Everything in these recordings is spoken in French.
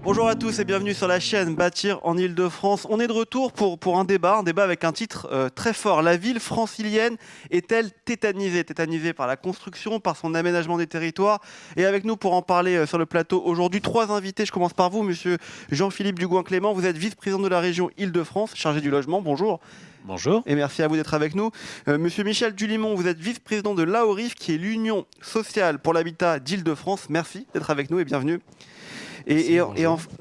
Bonjour à tous et bienvenue sur la chaîne Bâtir en Île-de-France. On est de retour pour un débat avec un titre très fort. La ville francilienne est-elle tétanisée? Tétanisée par la construction, par son aménagement des territoires. Et avec nous pour en parler sur le plateau aujourd'hui, trois invités. Je commence par vous, monsieur Jean-Philippe Dugouin-Clément. Vous êtes vice-président de la région Île-de-France, chargé du logement. Bonjour. Bonjour. Et merci à vous d'être avec nous. Monsieur Michel Dulimont, vous êtes vice-président de l'AORIF, qui est l'Union sociale pour l'habitat d'Île-de-France. Merci d'être avec nous et bienvenue.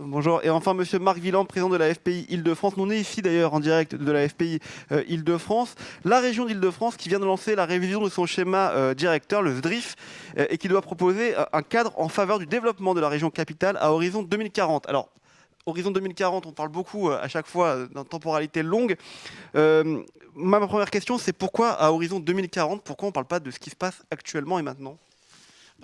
Bonjour. Et enfin, monsieur Marc Villand, président de la FPI Île-de-France. On est ici d'ailleurs en direct de la FPI Île-de-France. La région d'Île-de-France qui vient de lancer la révision de son schéma directeur, le SDRIF, et qui doit proposer un cadre en faveur du développement de la région capitale à horizon 2040. Alors, horizon 2040, on parle beaucoup à chaque fois d'une temporalité longue. Ma première question, c'est pourquoi à horizon 2040, pourquoi on ne parle pas de ce qui se passe actuellement et maintenant ?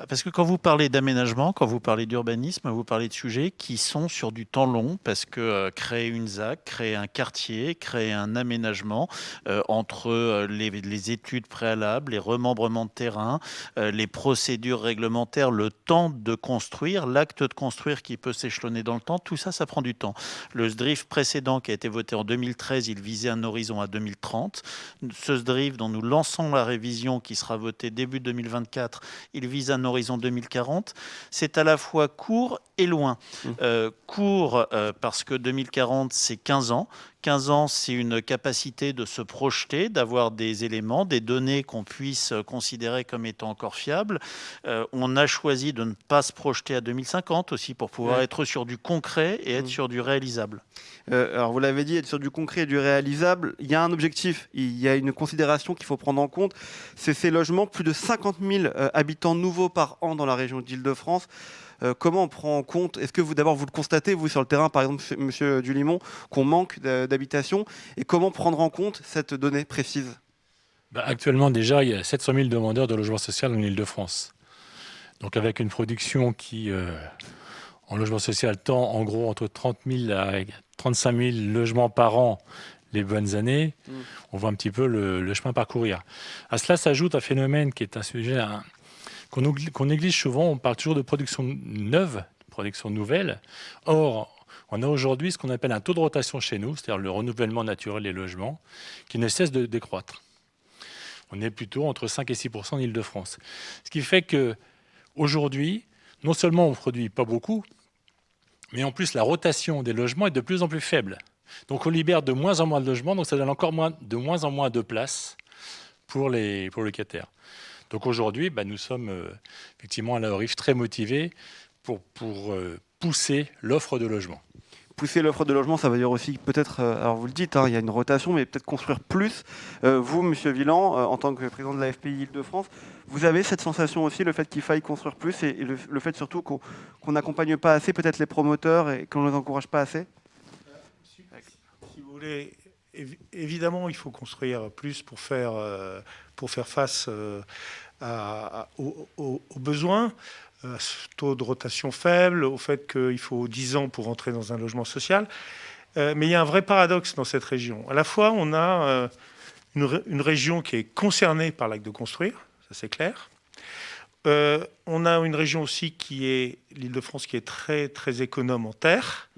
Parce que quand vous parlez d'aménagement, quand vous parlez d'urbanisme, vous parlez de sujets qui sont sur du temps long, parce que créer une ZAC, créer un quartier, créer un aménagement entre les études préalables, les remembrements de terrain, les procédures réglementaires, le temps de construire, l'acte de construire qui peut s'échelonner dans le temps, tout ça, ça prend du temps. Le SDRIF précédent qui a été voté en 2013, il visait un horizon à 2030. Ce SDRIF dont nous lançons la révision qui sera votée début 2024, il vise un horizon 2040, c'est à la fois court et loin. Court parce que 2040, c'est 15 ans. 15 ans, c'est une capacité de se projeter, d'avoir des éléments, des données qu'on puisse considérer comme étant encore fiables. On a choisi de ne pas se projeter à 2050 aussi pour pouvoir être sur du concret et être sur du réalisable. Alors vous l'avez dit, être sur du concret et du réalisable, il y a un objectif, il y a une considération qu'il faut prendre en compte, c'est ces logements, plus de 50 000 habitants nouveaux par an dans la région d'Île-de-France. Comment on prend en compte, est-ce que vous d'abord vous le constatez, vous sur le terrain, par exemple, monsieur Dulimont, qu'on manque d'habitation, et comment prendre en compte cette donnée précise ? Actuellement, déjà, il y a 700 000 demandeurs de logement social en Île-de-France. Donc avec une production qui, en logement social, tend en gros entre 30 000 à 35 000 logements par an les bonnes années, on voit un petit peu le chemin à parcourir. À cela s'ajoute un phénomène qui est un sujet qu'on néglige souvent. On parle toujours de production neuve, production nouvelle. Or, on a aujourd'hui ce qu'on appelle un taux de rotation chez nous, c'est-à-dire le renouvellement naturel des logements, qui ne cesse de décroître. On est plutôt entre 5 et 6% en Île-de-France. Ce qui fait qu'aujourd'hui, non seulement on ne produit pas beaucoup, mais en plus la rotation des logements est de plus en plus faible. Donc on libère de moins en moins de logements, donc ça donne encore de moins en moins de place pour les locataires. Donc aujourd'hui, nous sommes effectivement à l'AORIF très motivés pour pousser l'offre de logement. Pousser l'offre de logement, ça veut dire aussi peut-être, alors vous le dites, il y a une rotation, mais peut-être construire plus. Vous, monsieur Villand, en tant que président de la FPI Île-de-France, vous avez cette sensation aussi, le fait qu'il faille construire plus et le fait surtout qu'on n'accompagne pas assez peut-être les promoteurs et qu'on ne les encourage pas assez ? Si vous voulez, évidemment, il faut construire plus pour faire face aux besoins, à ce taux de rotation faible, au fait qu'il faut 10 ans pour entrer dans un logement social. Mais il y a un vrai paradoxe dans cette région. À la fois, on a une région qui est concernée par l'acte de construire, ça c'est clair. On a une région aussi qui est l'Île-de-France, qui est très, très économe en terre.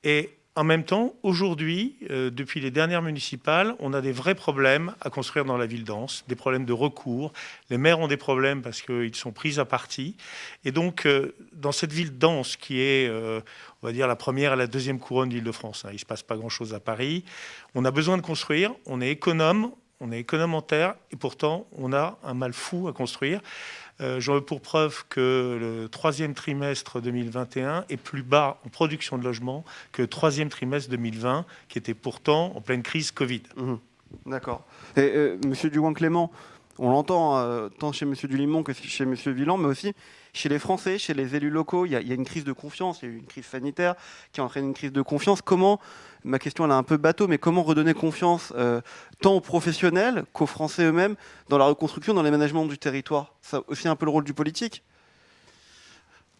Et en même temps, aujourd'hui, depuis les dernières municipales, on a des vrais problèmes à construire dans la ville dense, des problèmes de recours. Les maires ont des problèmes parce qu'ils sont pris à partie. Et donc, dans cette ville dense qui est, on va dire, la première et la deuxième couronne d'Île-de-France, il ne se passe pas grand-chose à Paris, on a besoin de construire, on est économe en terre, et pourtant, on a un mal fou à construire. J'en veux pour preuve que le troisième trimestre 2021 est plus bas en production de logements que le troisième trimestre 2020, qui était pourtant en pleine crise Covid. D'accord. Et monsieur Dugouin-Clément, on l'entend tant chez monsieur Dulimont que chez monsieur Villand, mais aussi chez les Français, chez les élus locaux, il y a une crise de confiance, il y a eu une crise sanitaire qui a entraîné une crise de confiance. Comment, ma question elle est un peu bateau, mais comment redonner confiance tant aux professionnels qu'aux Français eux-mêmes dans la reconstruction, dans l'aménagement du territoire ? C'est aussi un peu le rôle du politique ?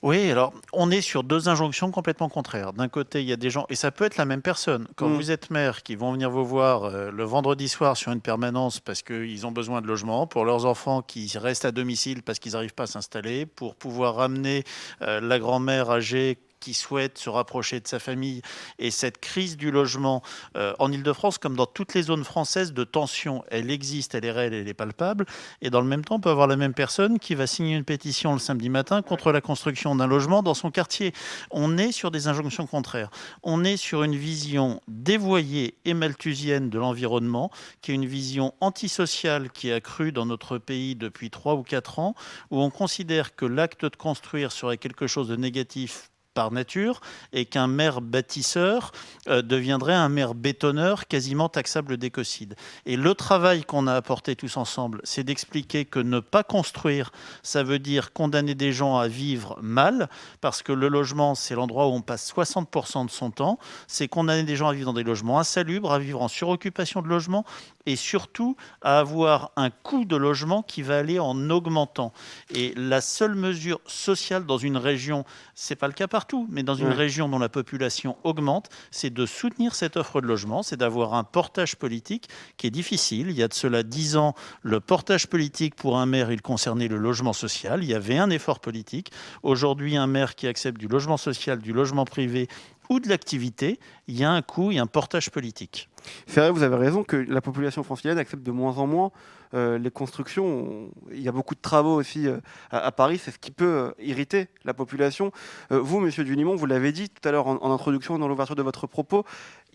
Oui, alors on est sur deux injonctions complètement contraires. D'un côté, il y a des gens, et ça peut être la même personne. Quand vous êtes maire, qui vont venir vous voir le vendredi soir sur une permanence parce qu'ils ont besoin de logement, pour leurs enfants qui restent à domicile parce qu'ils n'arrivent pas à s'installer, pour pouvoir ramener la grand-mère âgée qui souhaite se rapprocher de sa famille. Et cette crise du logement en Île-de-France, comme dans toutes les zones françaises de tension, elle existe, elle est réelle, elle est palpable. Et dans le même temps, on peut avoir la même personne qui va signer une pétition le samedi matin contre la construction d'un logement dans son quartier. On est sur des injonctions contraires. On est sur une vision dévoyée et malthusienne de l'environnement, qui est une vision antisociale qui a cru dans notre pays depuis 3 ou 4 ans, où on considère que l'acte de construire serait quelque chose de négatif par nature et qu'un maire bâtisseur deviendrait un maire bétonneur quasiment taxable d'écocide. Et le travail qu'on a apporté tous ensemble, c'est d'expliquer que ne pas construire, ça veut dire condamner des gens à vivre mal, parce que le logement, c'est l'endroit où on passe 60% de son temps, c'est condamner des gens à vivre dans des logements insalubres, à vivre en suroccupation de logements, et surtout à avoir un coût de logement qui va aller en augmentant. Et la seule mesure sociale dans une région, c'est pas le cas partout, mais dans une région dont la population augmente, c'est de soutenir cette offre de logement, c'est d'avoir un portage politique qui est difficile. Il y a de cela 10 ans, le portage politique pour un maire, il concernait le logement social. Il y avait un effort politique. Aujourd'hui, un maire qui accepte du logement social, du logement privé ou de l'activité, il y a un coût, il y a un portage politique. C'est vrai, vous avez raison que la population francilienne accepte de moins en moins les constructions. Il y a beaucoup de travaux aussi à Paris, c'est ce qui peut irriter la population. Vous, Monsieur Dunimont, vous l'avez dit tout à l'heure en introduction, dans l'ouverture de votre propos,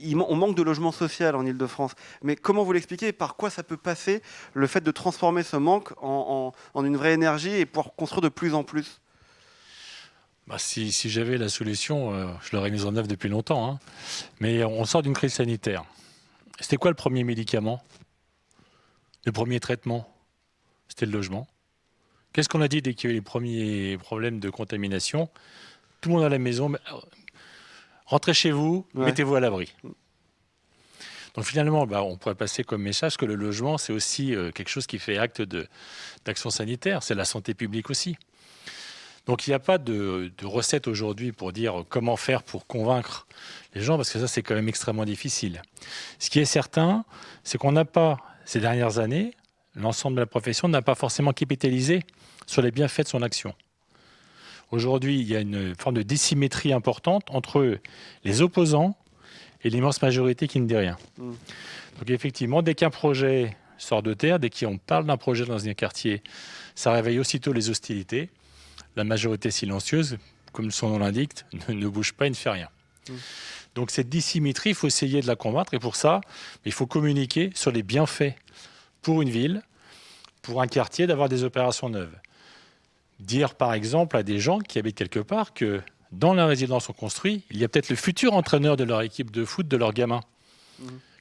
on manque de logement social en Île-de-France. Mais comment vous l'expliquez et par quoi ça peut passer le fait de transformer ce manque en une vraie énergie et pouvoir construire de plus en plus ? Si j'avais la solution, je l'aurais mise en œuvre depuis longtemps. Hein. Mais on sort d'une crise sanitaire. C'était quoi le premier médicament ? Le premier traitement ? C'était le logement. Qu'est-ce qu'on a dit dès qu'il y a eu les premiers problèmes de contamination ? Tout le monde à la maison, rentrez chez vous, mettez-vous à l'abri. Donc finalement, on pourrait passer comme message que le logement, c'est aussi quelque chose qui fait acte d'action sanitaire. C'est la santé publique aussi. Donc il n'y a pas de recette aujourd'hui pour dire comment faire pour convaincre les gens, parce que ça, c'est quand même extrêmement difficile. Ce qui est certain, c'est qu'on n'a pas, ces dernières années, l'ensemble de la profession n'a pas forcément capitalisé sur les bienfaits de son action. Aujourd'hui, il y a une forme de dissymétrie importante entre les opposants et l'immense majorité qui ne dit rien. Donc effectivement, dès qu'un projet sort de terre, dès qu'on parle d'un projet dans un quartier, ça réveille aussitôt les hostilités. La majorité silencieuse, comme son nom l'indique, ne bouge pas et ne fait rien. Donc cette dissymétrie, il faut essayer de la combattre. Et pour ça, il faut communiquer sur les bienfaits pour une ville, pour un quartier, d'avoir des opérations neuves. Dire par exemple à des gens qui habitent quelque part que dans la résidence où on construit, il y a peut-être le futur entraîneur de leur équipe de foot, de leurs gamins.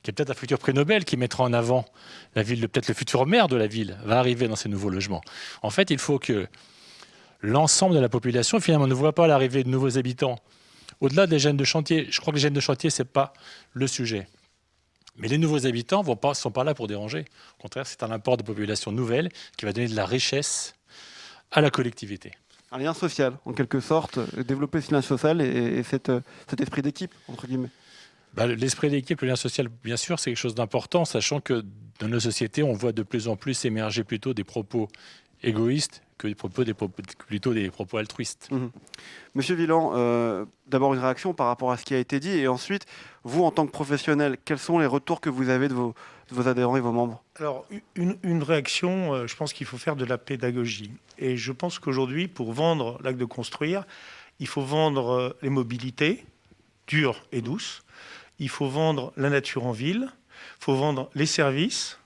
Qui est peut-être un futur prix Nobel qui mettra en avant la ville, peut-être le futur maire de la ville va arriver dans ces nouveaux logements. En fait, il faut que l'ensemble de la population, finalement, ne voit pas l'arrivée de nouveaux habitants. Au-delà des gènes de chantier, je crois que les gènes de chantier, ce n'est pas le sujet. Mais les nouveaux habitants ne sont pas là pour déranger. Au contraire, c'est un apport de population nouvelle qui va donner de la richesse à la collectivité. Un lien social, en quelque sorte, développer ce lien social et cet esprit d'équipe, entre guillemets. L'esprit d'équipe, le lien social, bien sûr, c'est quelque chose d'important, sachant que dans nos sociétés, on voit de plus en plus émerger plutôt des propos égoïstes que plutôt des propos altruistes. Monsieur Villan, d'abord une réaction par rapport à ce qui a été dit, et ensuite, vous en tant que professionnel, quels sont les retours que vous avez de vos adhérents et vos membres ? Alors, une réaction, je pense qu'il faut faire de la pédagogie. Et je pense qu'aujourd'hui, pour vendre l'acte de construire, il faut vendre les mobilités, dures et douces. Il faut vendre la nature en ville. Il faut vendre les services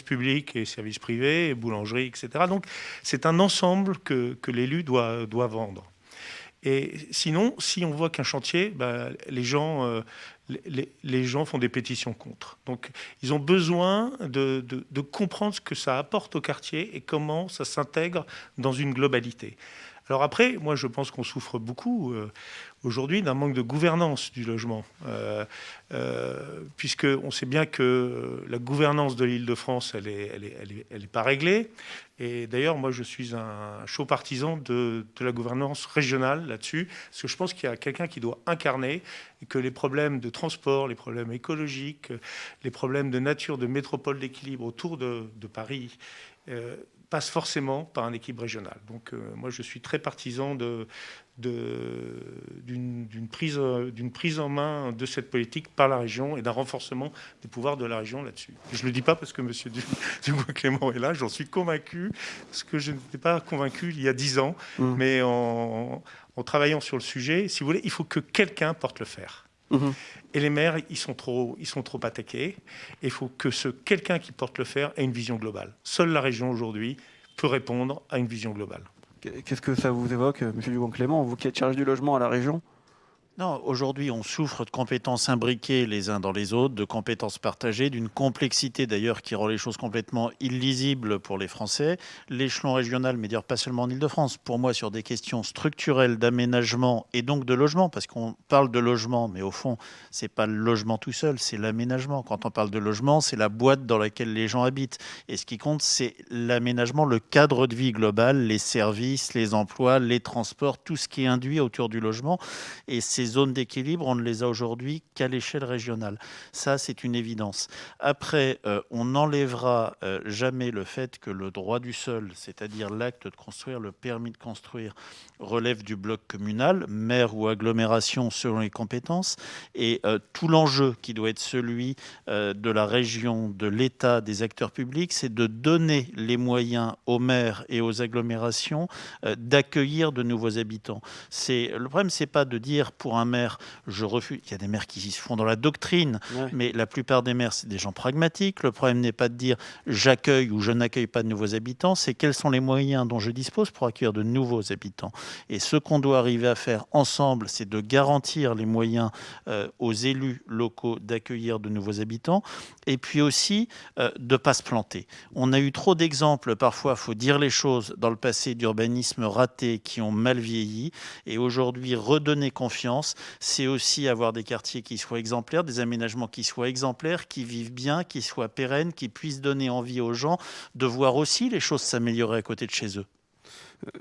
publics et services privés, boulangeries, etc. Donc, c'est un ensemble que l'élu doit vendre. Et sinon, si on voit qu'un chantier, les gens font des pétitions contre. Donc, ils ont besoin de comprendre ce que ça apporte au quartier et comment ça s'intègre dans une globalité. Alors après, moi, je pense qu'on souffre beaucoup aujourd'hui d'un manque de gouvernance du logement, puisqu'on sait bien que la gouvernance de l'Île-de-France, elle est pas réglée. Et d'ailleurs, moi, je suis un chaud partisan de la gouvernance régionale là-dessus, parce que je pense qu'il y a quelqu'un qui doit incarner et que les problèmes de transport, les problèmes écologiques, les problèmes de nature, de métropole d'équilibre autour de Paris, passe forcément par un équilibre régional. Donc moi, je suis très partisan d'une prise en main de cette politique par la région et d'un renforcement des pouvoirs de la région là-dessus. Et je ne le dis pas parce que M. Dubois-Clément est là, j'en suis convaincu, parce que je n'étais pas convaincu il y a 10 ans, mais en travaillant sur le sujet, si vous voulez, il faut que quelqu'un porte le fer. Et les maires, ils sont trop attaqués. Il faut que quelqu'un qui porte le fer ait une vision globale. Seule la région aujourd'hui peut répondre à une vision globale. Qu'est-ce que ça vous évoque, M. Dubois-Clément, vous qui êtes chargé du logement à la région? Non, aujourd'hui, on souffre de compétences imbriquées les uns dans les autres, de compétences partagées, d'une complexité d'ailleurs qui rend les choses complètement illisibles pour les Français. L'échelon régional, mais d'ailleurs pas seulement en Île-de-France, pour moi, sur des questions structurelles d'aménagement et donc de logement, parce qu'on parle de logement, mais au fond, c'est pas le logement tout seul, c'est l'aménagement. Quand on parle de logement, c'est la boîte dans laquelle les gens habitent. Et ce qui compte, c'est l'aménagement, le cadre de vie global, les services, les emplois, les transports, tout ce qui est induit autour du logement. Et ces zones d'équilibre, on ne les a aujourd'hui qu'à l'échelle régionale. Ça, c'est une évidence. Après, on n'enlèvera jamais le fait que le droit du sol, c'est-à-dire l'acte de construire, le permis de construire, relève du bloc communal, maire ou agglomération selon les compétences. Et tout l'enjeu qui doit être celui de la région, de l'État, des acteurs publics, c'est de donner les moyens aux maires et aux agglomérations d'accueillir de nouveaux habitants. Le problème, c'est pas de dire pour un maire, je refuse. Il y a des maires qui se font dans la doctrine, mais la plupart des maires, c'est des gens pragmatiques. Le problème n'est pas de dire j'accueille ou je n'accueille pas de nouveaux habitants, c'est quels sont les moyens dont je dispose pour accueillir de nouveaux habitants. Et ce qu'on doit arriver à faire ensemble, c'est de garantir les moyens aux élus locaux d'accueillir de nouveaux habitants, et puis aussi de ne pas se planter. On a eu trop d'exemples, parfois, il faut dire les choses, dans le passé d'urbanisme raté qui ont mal vieilli, et aujourd'hui, redonner confiance, c'est aussi avoir des quartiers qui soient exemplaires, des aménagements qui soient exemplaires, qui vivent bien, qui soient pérennes, qui puissent donner envie aux gens de voir aussi les choses s'améliorer à côté de chez eux.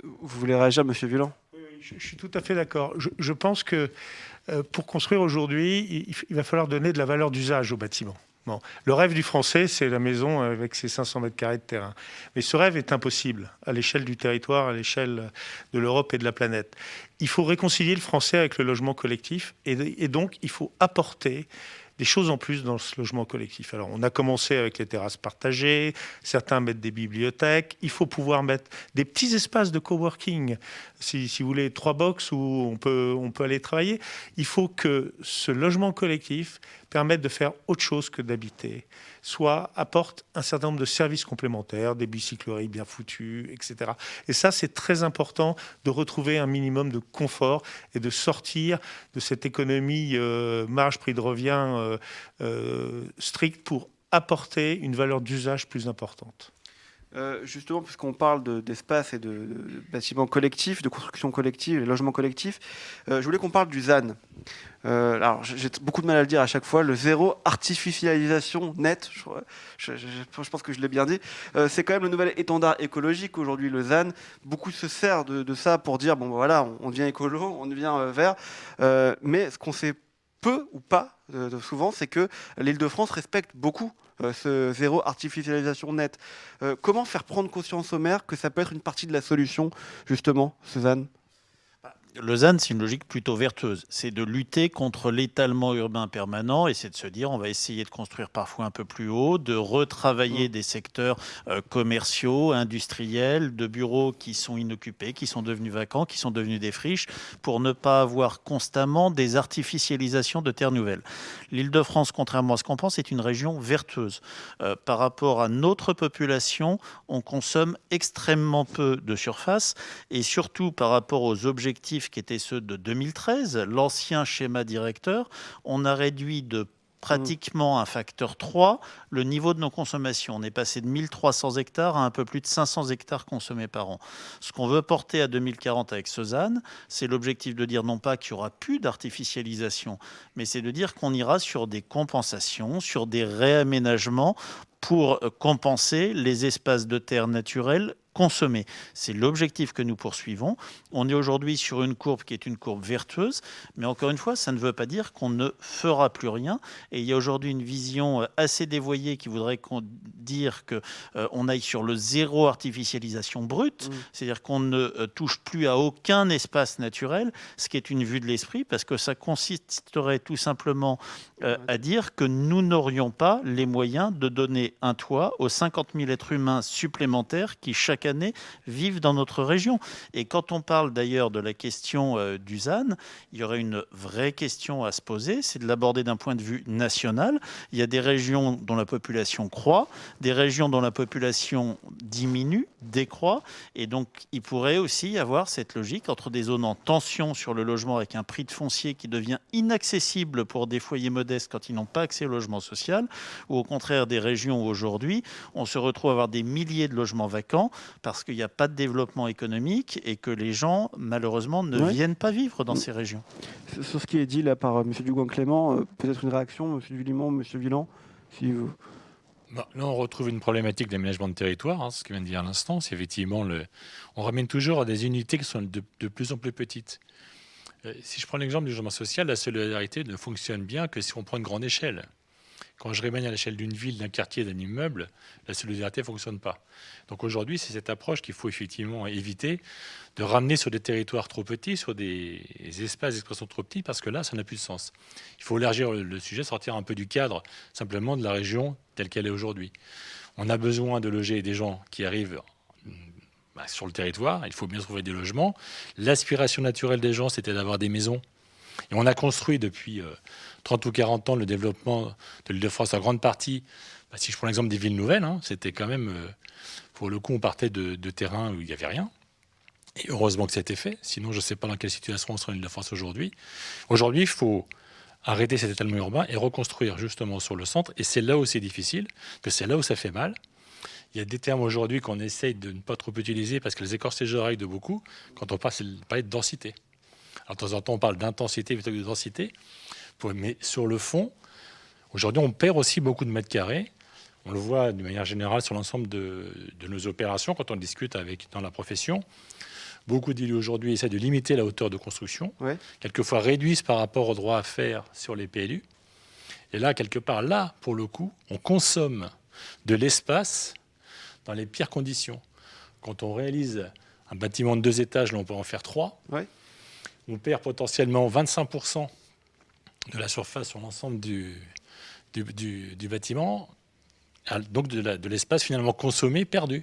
Vous voulez réagir, M. Vuilland? Je suis tout à fait d'accord. Je pense que pour construire aujourd'hui, il va falloir donner de la valeur d'usage au bâtiment. Bon. Le rêve du Français, c'est la maison avec ses 500 mètres carrés de terrain. Mais ce rêve est impossible à l'échelle du territoire, à l'échelle de l'Europe et de la planète. Il faut réconcilier le Français avec le logement collectif et donc il faut apporter des choses en plus dans ce logement collectif. Alors, on a commencé avec les terrasses partagées, certains mettent des bibliothèques, il faut pouvoir mettre des petits espaces de coworking, si vous voulez, 3 box où on peut aller travailler. Il faut que ce logement collectif permette de faire autre chose que d'habiter, soit apporte un certain nombre de services complémentaires, des bicycleries bien foutues, etc. Et ça, c'est très important de retrouver un minimum de confort et de sortir de cette économie marge-prix de revient stricte pour apporter une valeur d'usage plus importante. Justement, puisqu'on parle d'espace et de bâtiments collectifs, de construction collective, les logements collectifs, je voulais qu'on parle du ZAN. Alors, j'ai beaucoup de mal à le dire à chaque fois, le zéro artificialisation nette, je pense que je l'ai bien dit. C'est quand même le nouvel étendard écologique aujourd'hui, le ZAN. Beaucoup se servent de ça pour dire, bon voilà, on devient écolo, on devient vert. Mais ce qu'on sait peu ou pas souvent, c'est que l'Île-de-France respecte beaucoup ce zéro artificialisation nette. Comment faire prendre conscience aux maires que ça peut être une partie de la solution, justement, Suzanne? Le ZAN, c'est une logique plutôt vertueuse. C'est de lutter contre l'étalement urbain permanent et c'est de se dire on va essayer de construire parfois un peu plus haut, de retravailler des secteurs commerciaux, industriels, de bureaux qui sont inoccupés, qui sont devenus vacants, qui sont devenus des friches, pour ne pas avoir constamment des artificialisations de terres nouvelles. L'Île-de-France, contrairement à ce qu'on pense, est une région vertueuse. Par rapport à notre population, on consomme extrêmement peu de surface et surtout par rapport aux objectifs qui étaient ceux de 2013, l'ancien schéma directeur, on a réduit de pratiquement un facteur 3 le niveau de nos consommations. On est passé de 1300 hectares à un peu plus de 500 hectares consommés par an. Ce qu'on veut porter à 2040 avec ce ZAN, c'est l'objectif de dire non pas qu'il n'y aura plus d'artificialisation, mais c'est de dire qu'on ira sur des compensations, sur des réaménagements pour compenser les espaces de terre naturels consommer. C'est l'objectif que nous poursuivons. On est aujourd'hui sur une courbe qui est une courbe vertueuse, mais encore une fois, ça ne veut pas dire qu'on ne fera plus rien. Et il y a aujourd'hui une vision assez dévoyée qui voudrait dire qu'on aille sur le zéro artificialisation brute, c'est-à-dire qu'on ne touche plus à aucun espace naturel, ce qui est une vue de l'esprit, parce que ça consisterait tout simplement à dire que nous n'aurions pas les moyens de donner un toit aux 50 000 êtres humains supplémentaires qui, chaque année, vivent dans notre région. Et quand on parle d'ailleurs de la question du ZAN, il y aurait une vraie question à se poser, c'est de l'aborder d'un point de vue national. Il y a des régions dont la population croît, des régions dont la population diminue, décroît, et donc il pourrait aussi y avoir cette logique entre des zones en tension sur le logement avec un prix de foncier qui devient inaccessible pour des foyers modestes quand ils n'ont pas accès au logement social, ou au contraire des régions où aujourd'hui on se retrouve à avoir des milliers de logements vacants parce qu'il n'y a pas de développement économique et que les gens malheureusement ne viennent pas vivre dans ces régions. Sur ce qui est dit là par M. Dugoin-Clément, peut-être une réaction, M. Dulimont, M. Villan, si vous... Là, on retrouve une problématique d'aménagement de territoire, ce que vient de dire à l'instant. C'est effectivement on ramène toujours à des unités qui sont de plus en plus petites. Si je prends l'exemple du logement social, la solidarité ne fonctionne bien que si on prend une grande échelle. Quand je rémène à l'échelle d'une ville, d'un quartier, d'un immeuble, la solidarité ne fonctionne pas. Donc aujourd'hui, c'est cette approche qu'il faut effectivement éviter, de ramener sur des territoires trop petits, sur des espaces d'expression trop petits, parce que là, ça n'a plus de sens. Il faut élargir le sujet, sortir un peu du cadre simplement de la région telle qu'elle est aujourd'hui. On a besoin de loger des gens qui arrivent sur le territoire, il faut bien trouver des logements. L'aspiration naturelle des gens, c'était d'avoir des maisons. Et on a construit depuis 30 ou 40 ans le développement de l'Île-de-France en grande partie. Si je prends l'exemple des villes nouvelles, c'était quand même, pour le coup, on partait de terrains où il n'y avait rien. Et heureusement que ça a été fait. Sinon, je ne sais pas dans quelle situation on sera en Île-de-France aujourd'hui. Aujourd'hui, il faut arrêter cet étalement urbain et reconstruire justement sur le centre. Et c'est là où c'est difficile, que c'est là où ça fait mal. Il y a des termes aujourd'hui qu'on essaye de ne pas trop utiliser parce qu'elles écorchent les oreilles de beaucoup quand on parle de densité. Alors, de temps en temps, on parle d'intensité plutôt que de densité. Mais sur le fond, aujourd'hui, on perd aussi beaucoup de mètres carrés. On le voit de manière générale sur l'ensemble de nos opérations quand on discute dans la profession. Beaucoup d'élus aujourd'hui essaient de limiter la hauteur de construction, quelquefois réduisent par rapport au droit à faire sur les PLU. Et là, quelque part, pour le coup, on consomme de l'espace dans les pires conditions. Quand on réalise un bâtiment de 2 étages, là, on peut en faire 3. On perd potentiellement 25% de la surface sur l'ensemble du bâtiment, donc de l'espace finalement consommé, perdu.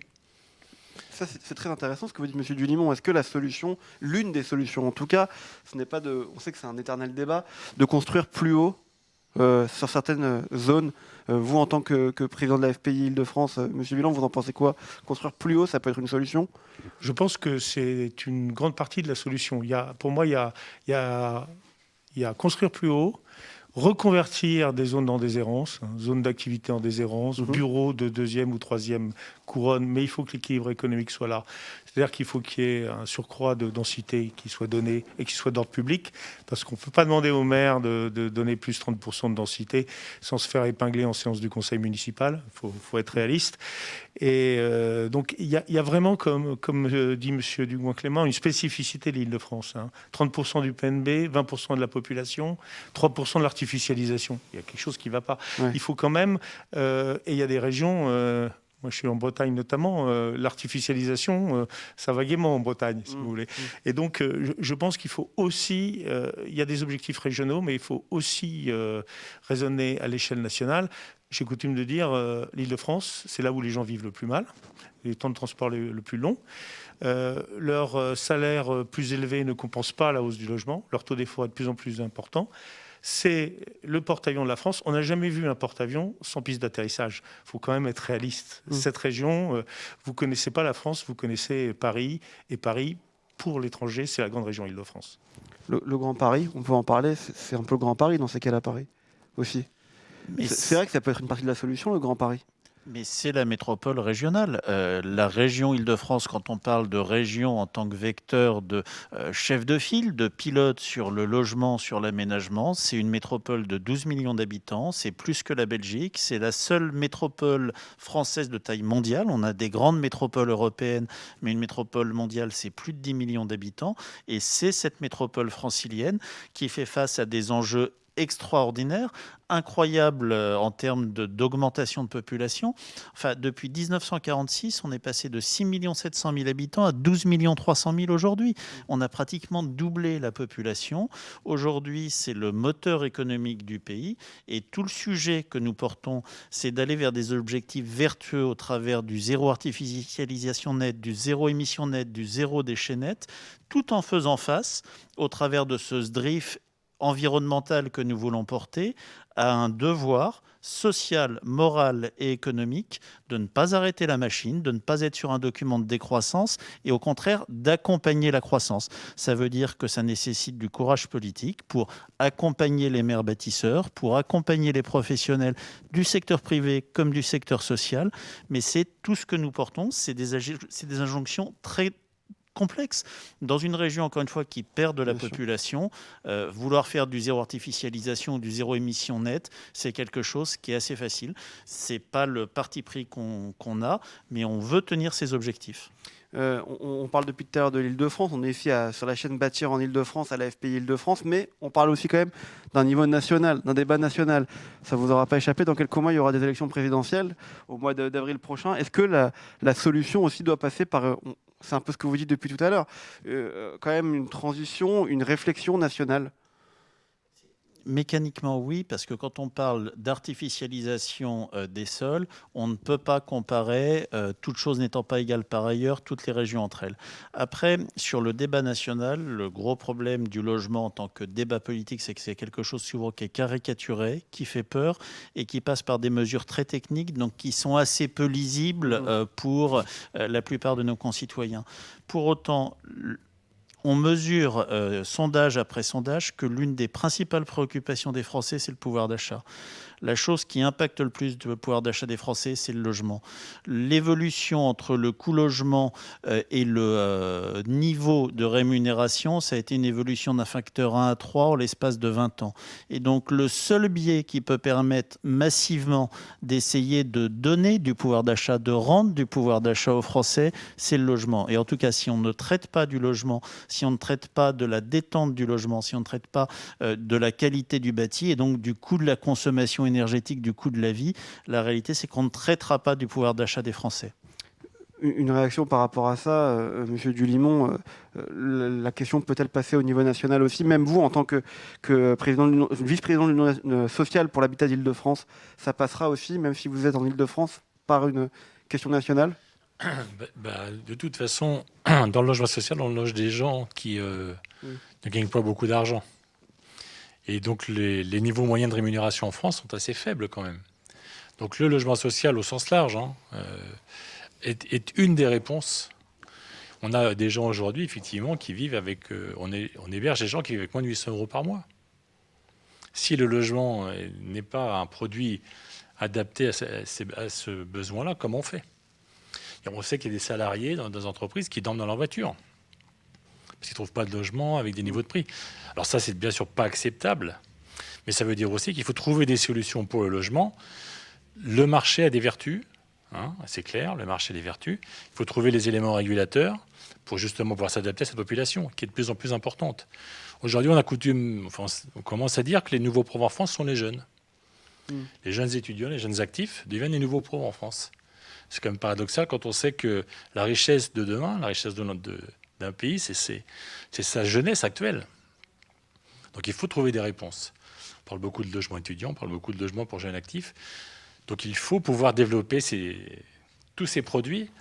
Ça, c'est très intéressant ce que vous dites, M. Dulimont. Est-ce que la solution, l'une des solutions en tout cas, ce n'est pas on sait que c'est un éternel débat, de construire plus haut sur certaines zones. Vous, en tant que président de la FPI Île-de-France, M. Villan, vous en pensez quoi? Construire plus haut, ça peut être une solution? Je pense que c'est une grande partie de la solution. Pour moi, il y a construire plus haut, reconvertir des zones en déshérence, zones d'activité en déshérence, bureaux de 2e ou 3e couronne, mais il faut que l'équilibre économique soit là. C'est-à-dire qu'il faut qu'il y ait un surcroît de densité qui soit donné et qui soit d'ordre public, parce qu'on ne peut pas demander au maire de donner plus 30% de densité sans se faire épingler en séance du conseil municipal. Il faut être réaliste. Et donc, il y a vraiment, comme dit M. Dugoin-Clément, une spécificité de l'Île-de-France. 30% du PNB, 20% de la population, 3% de l'artificialisation. Il y a quelque chose qui ne va pas. Il faut quand même... et il y a des régions... moi, je suis en Bretagne notamment. L'artificialisation, ça va gaiement en Bretagne, si vous voulez. Et donc, je pense qu'il faut aussi... il y a des objectifs régionaux, mais il faut aussi raisonner à l'échelle nationale. J'ai coutume de dire, l'Île-de-France, c'est là où les gens vivent le plus mal, les temps de transport le plus longs. Leur salaire plus élevé ne compense pas la hausse du logement. Leur taux d'effort est de plus en plus important. C'est le porte-avions de la France. On n'a jamais vu un porte-avions sans piste d'atterrissage. Il faut quand même être réaliste. Cette région, vous ne connaissez pas la France, vous connaissez Paris. Et Paris, pour l'étranger, c'est la grande région Île-de-France. Le Grand Paris, on peut en parler, c'est un peu le Grand Paris dans ces cas-là, Paris, aussi. C'est vrai que ça peut être une partie de la solution, le Grand Paris. Mais c'est la métropole régionale. La région Île-de-France, quand on parle de région en tant que vecteur de chef de file, de pilote sur le logement, sur l'aménagement, c'est une métropole de 12 millions d'habitants. C'est plus que la Belgique. C'est la seule métropole française de taille mondiale. On a des grandes métropoles européennes, mais une métropole mondiale, c'est plus de 10 millions d'habitants. Et c'est cette métropole francilienne qui fait face à des enjeux extraordinaire, incroyable en termes d'augmentation de population. Enfin, depuis 1946, on est passé de 6 700 000 habitants à 12 300 000 aujourd'hui. On a pratiquement doublé la population. Aujourd'hui, c'est le moteur économique du pays et tout le sujet que nous portons, c'est d'aller vers des objectifs vertueux au travers du zéro artificialisation net, du zéro émission net, du zéro déchet net, tout en faisant face, au travers de ce SDRIF environnemental que nous voulons porter, à un devoir social, moral et économique de ne pas arrêter la machine, de ne pas être sur un document de décroissance et au contraire d'accompagner la croissance. Ça veut dire que ça nécessite du courage politique pour accompagner les maires bâtisseurs, pour accompagner les professionnels du secteur privé comme du secteur social, mais c'est tout ce que nous portons, c'est des injonctions très complexe. Dans une région, encore une fois, qui perd de la population, vouloir faire du zéro artificialisation ou du zéro émission net, c'est quelque chose qui est assez facile. Ce n'est pas le parti pris qu'on a, mais on veut tenir ses objectifs. On parle depuis tout à l'heure de l'Île-de-France, on est ici sur la chaîne Bâtir en Île-de-France, à la FPI Île-de-France, mais on parle aussi quand même d'un niveau national, d'un débat national. Ça ne vous aura pas échappé, dans quelques mois, il y aura des élections présidentielles au mois d'avril prochain. Est-ce que la solution aussi doit passer par, c'est un peu ce que vous dites depuis tout à l'heure, quand même une transition, une réflexion nationale? Mécaniquement, oui, parce que quand on parle d'artificialisation des sols, on ne peut pas comparer, toutes choses n'étant pas égales par ailleurs, toutes les régions entre elles. Après, sur le débat national, le gros problème du logement en tant que débat politique, c'est que c'est quelque chose souvent qui est caricaturé, qui fait peur et qui passe par des mesures très techniques, donc qui sont assez peu lisibles pour la plupart de nos concitoyens. Pour autant, on mesure, sondage après sondage, que l'une des principales préoccupations des Français, c'est le pouvoir d'achat. La chose qui impacte le plus le pouvoir d'achat des Français, c'est le logement. L'évolution entre le coût logement et le niveau de rémunération, ça a été une évolution d'un facteur 1 à 3 en l'espace de 20 ans. Et donc, le seul biais qui peut permettre massivement d'essayer de donner du pouvoir d'achat, de rendre du pouvoir d'achat aux Français, c'est le logement. Et en tout cas, si on ne traite pas du logement, si on ne traite pas de la détente du logement, si on ne traite pas de la qualité du bâti et donc du coût de la consommation énergétique, du coût de la vie, la réalité, c'est qu'on ne traitera pas du pouvoir d'achat des Français. Une réaction par rapport à ça, Monsieur Dulimont, la question peut-elle passer au niveau national aussi? Même vous, en tant que vice-président de l'Union sociale pour l'habitat d'Île-de-France, ça passera aussi, même si vous êtes en Île-de-France, par une question nationale? De toute façon, dans le logement social, on loge des gens qui ne gagnent pas beaucoup d'argent. Et donc, les niveaux moyens de rémunération en France sont assez faibles quand même. Donc, le logement social au sens large est une des réponses. On a des gens aujourd'hui, effectivement, qui vivent avec... on héberge des gens qui vivent avec moins de 800 € par mois. Si le logement n'est pas un produit adapté à ce besoin-là, comment on fait? Et on sait qu'il y a des salariés dans des entreprises qui dorment dans leur voiture parce qu'ils ne trouvent pas de logement avec des niveaux de prix. Alors ça, c'est bien sûr pas acceptable, mais ça veut dire aussi qu'il faut trouver des solutions pour le logement. Le marché a des vertus, c'est clair, le marché a des vertus. Il faut trouver les éléments régulateurs pour justement pouvoir s'adapter à cette population qui est de plus en plus importante. Aujourd'hui, on commence à dire que les nouveaux pros en France sont les jeunes. Les jeunes étudiants, les jeunes actifs deviennent les nouveaux pros en France. C'est quand même paradoxal quand on sait que la richesse de demain, la richesse d'un pays, c'est sa jeunesse actuelle. Donc il faut trouver des réponses. On parle beaucoup de logement étudiant, on parle beaucoup de logement pour jeunes actifs. Donc il faut pouvoir développer tous ces produits,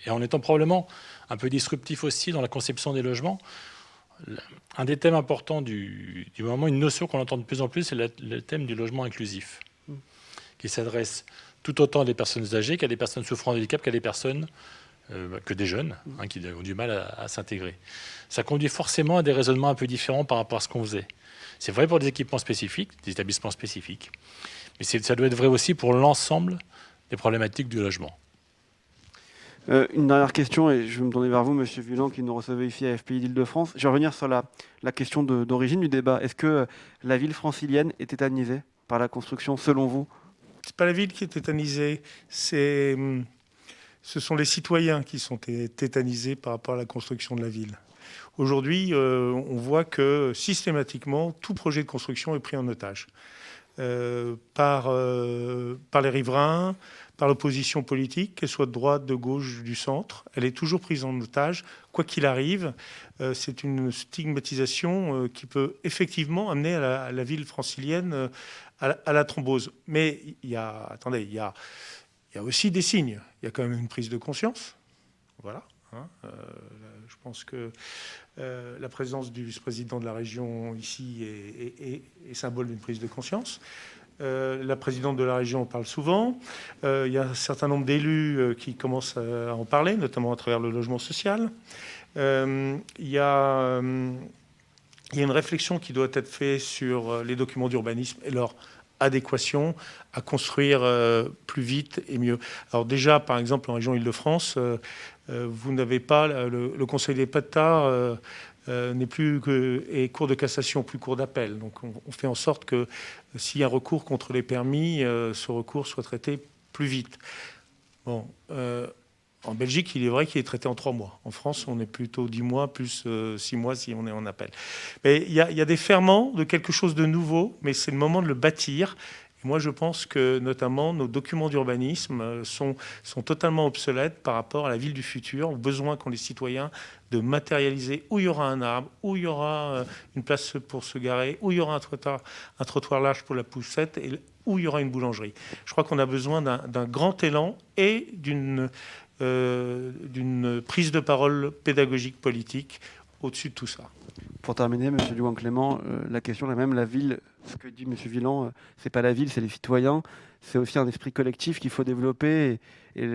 et en étant probablement un peu disruptif aussi dans la conception des logements. Un des thèmes importants du moment, une notion qu'on entend de plus en plus, c'est le thème du logement inclusif, qui s'adresse tout autant à des personnes âgées qu'à des personnes souffrant de handicap, qu'à des personnes, que des jeunes qui ont du mal à s'intégrer. Ça conduit forcément à des raisonnements un peu différents par rapport à ce qu'on faisait. C'est vrai pour des équipements spécifiques, des établissements spécifiques, mais ça doit être vrai aussi pour l'ensemble des problématiques du logement. Une dernière question, et je vais me tourner vers vous, Monsieur Vuillant, qui nous recevez ici à FPI d'Île-de-France. Je vais revenir sur la question d'origine du débat. Est-ce que la ville francilienne est tétanisée par la construction, selon vous? C'est pas la ville qui est tétanisée, ce sont les citoyens qui sont tétanisés par rapport à la construction de la ville. Aujourd'hui, on voit que systématiquement, tout projet de construction est pris en otage par les riverains, par l'opposition politique, qu'elle soit de droite, de gauche, du centre. Elle est toujours prise en otage, quoi qu'il arrive. C'est une stigmatisation qui peut effectivement amener à la ville francilienne à la thrombose. Mais il y a aussi des signes. Il y a quand même une prise de conscience. Voilà. Je pense que la présence du vice-président de la région ici est symbole d'une prise de conscience. La présidente de la région en parle souvent. Il y a un certain nombre d'élus qui commencent à en parler, notamment à travers le logement social. Il y a une réflexion qui doit être faite sur les documents d'urbanisme et leur adéquation à construire plus vite et mieux. Alors déjà, par exemple, en région Île-de-France, vous n'avez pas le Conseil d'État n'est plus et cour de cassation, plus cour d'appel. Donc on fait en sorte que s'il y a un recours contre les permis, ce recours soit traité plus vite. Bon, en Belgique, il est vrai qu'il est traité en 3 mois. En France, on est plutôt 10 mois, plus 6 mois si on est en appel. Mais il y a des ferments de quelque chose de nouveau, mais c'est le moment de le bâtir. Et moi, je pense que notamment nos documents d'urbanisme sont totalement obsolètes par rapport à la ville du futur, aux besoins qu'ont les citoyens de matérialiser où il y aura un arbre, où il y aura une place pour se garer, où il y aura un trottoir large pour la poussette et où il y aura une boulangerie. Je crois qu'on a besoin d'un grand élan et d'une prise de parole pédagogique, politique au-dessus de tout ça. Pour terminer, M. Dugouin-Clément, la question est la même. La ville, ce que dit M. Vuillant, c'est pas la ville, c'est les citoyens. C'est aussi un esprit collectif qu'il faut développer et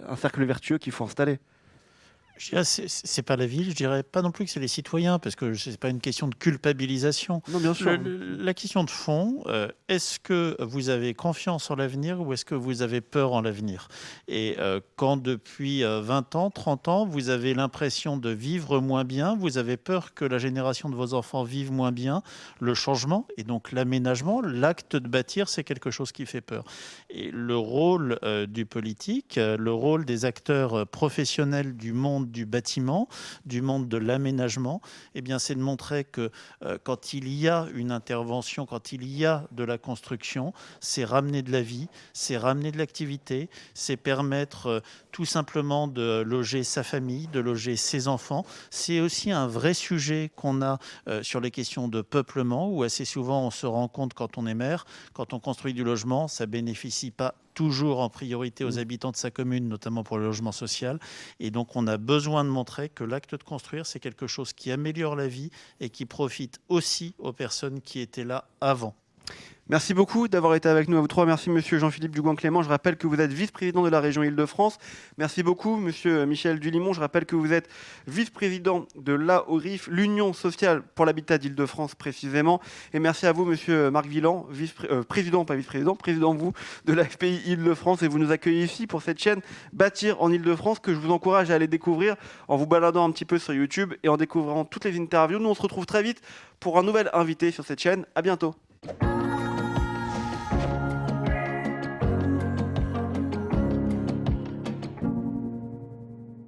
un cercle vertueux qu'il faut installer. Je dirais, c'est pas la ville, je dirais pas non plus que c'est les citoyens, parce que c'est pas une question de culpabilisation. Non, bien sûr. La question de fond, est-ce que vous avez confiance en l'avenir ou est-ce que vous avez peur en l'avenir? Et quand depuis 20 ans, 30 ans, vous avez l'impression de vivre moins bien, vous avez peur que la génération de vos enfants vive moins bien, le changement et donc l'aménagement, l'acte de bâtir, c'est quelque chose qui fait peur. Et le rôle du politique, le rôle des acteurs professionnels du monde du bâtiment, du monde de l'aménagement, eh bien, c'est de montrer que quand il y a une intervention, quand il y a de la construction, c'est ramener de la vie, c'est ramener de l'activité, c'est permettre tout simplement de loger sa famille, de loger ses enfants. C'est aussi un vrai sujet qu'on a sur les questions de peuplement, où assez souvent on se rend compte quand on est maire, quand on construit du logement, ça bénéficie pas toujours en priorité aux habitants de sa commune, notamment pour le logement social. Et donc, on a besoin de montrer que l'acte de construire, c'est quelque chose qui améliore la vie et qui profite aussi aux personnes qui étaient là avant. Merci beaucoup d'avoir été avec nous à vous trois. Merci Monsieur Jean-Philippe Dugouin-Clément. Je rappelle que vous êtes vice-président de la région Île-de-France. Merci beaucoup Monsieur Michel Dulimont. Je rappelle que vous êtes vice-président de l'AORIF, l'Union sociale pour l'habitat d'Île-de-France précisément. Et merci à vous Monsieur Marc Vuillant, président, pas vice-président, président vous de la FPI Île-de-France. Et vous nous accueillez ici pour cette chaîne Bâtir en Île-de-France que je vous encourage à aller découvrir en vous baladant un petit peu sur YouTube et en découvrant toutes les interviews. Nous on se retrouve très vite pour un nouvel invité sur cette chaîne. À bientôt.